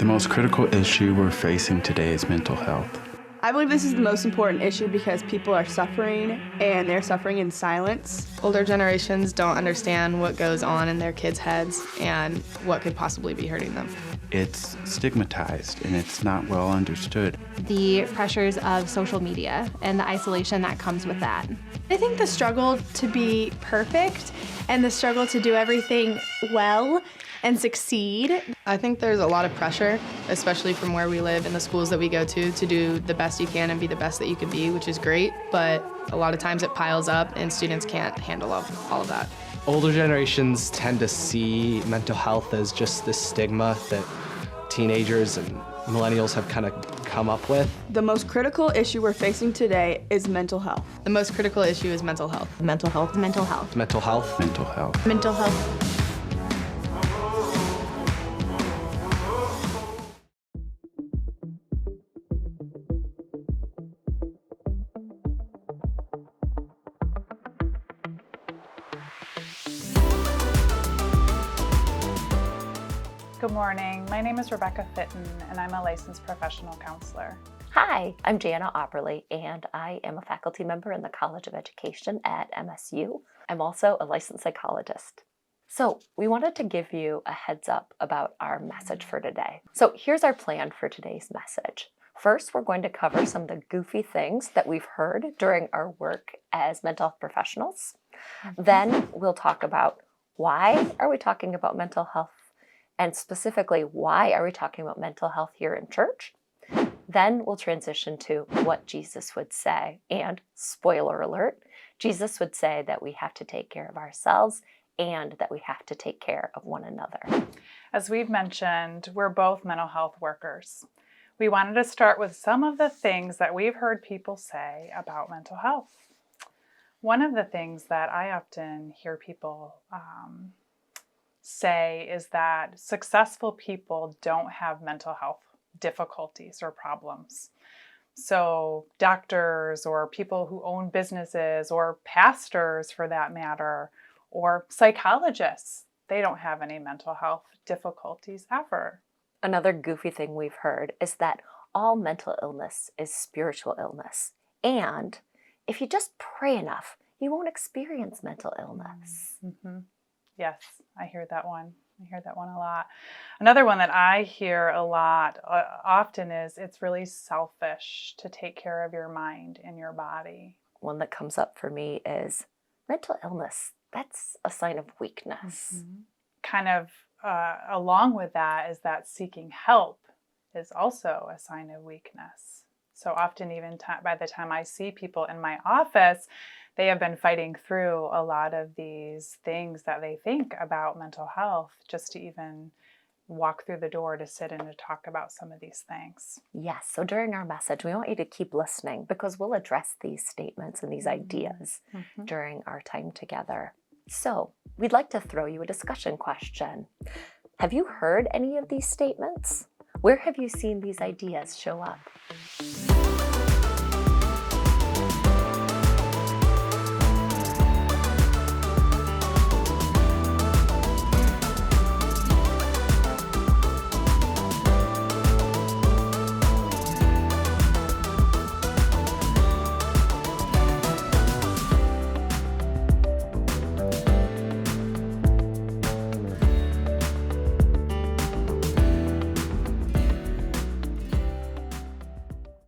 The most critical issue we're facing today is mental health. I believe this is the most important issue because people are suffering, and they're suffering in silence. Older generations don't understand what goes on in their kids' heads and what could possibly be hurting them. It's stigmatized and it's not well understood. The pressures of social media and the isolation that comes with that. I think the struggle to be perfect and the struggle to do everything well and succeed. I think there's a lot of pressure, especially from where we live and the schools that we go to do the best you can and be the best that you can be, which is great, but a lot of times it piles up and students can't handle all of that. Older generations tend to see mental health as just this stigma that teenagers and millennials have kind of come up with. The most critical issue we're facing today is mental health. The most critical issue is mental health. Mental health. Mental health. Mental health. Mental health. Good morning. My name is Rebecca Fitton, and I'm a licensed professional counselor. Hi, I'm Jana Opperly, and I am a faculty member in the College of Education at MSU. I'm also a licensed psychologist. So we wanted to give you a heads up about our message for today. So here's our plan for today's message. First, we're going to cover some of the goofy things that we've heard during our work as mental health professionals. Then we'll talk about why are we talking about mental health, and specifically, why are we talking about mental health here in church? Then we'll transition to what Jesus would say. And spoiler alert, Jesus would say that we have to take care of ourselves and that we have to take care of one another. As we've mentioned, we're both mental health workers. We wanted to start with some of the things that we've heard people say about mental health. One of the things that I often hear people say is that successful people don't have mental health difficulties or problems. So doctors or people who own businesses or pastors for that matter, or psychologists, they don't have any mental health difficulties ever. Another goofy thing we've heard is that all mental illness is spiritual illness. And if you just pray enough, you won't experience mental illness. Mm-hmm. Yes, I hear that one. I hear that one a lot. Another one that I hear a lot often is it's really selfish to take care of your mind and your body. One that comes up for me is mental illness. That's a sign of weakness. Mm-hmm. Kind of along with that is that seeking help is also a sign of weakness. So often even by the time I see people in my office, they have been fighting through a lot of these things that they think about mental health just to even walk through the door to sit and to talk about some of these things. Yes, so during our message, we want you to keep listening because we'll address these statements and these ideas during our time together. So we'd like to throw you a discussion question. Have you heard any of these statements? Where have you seen these ideas show up?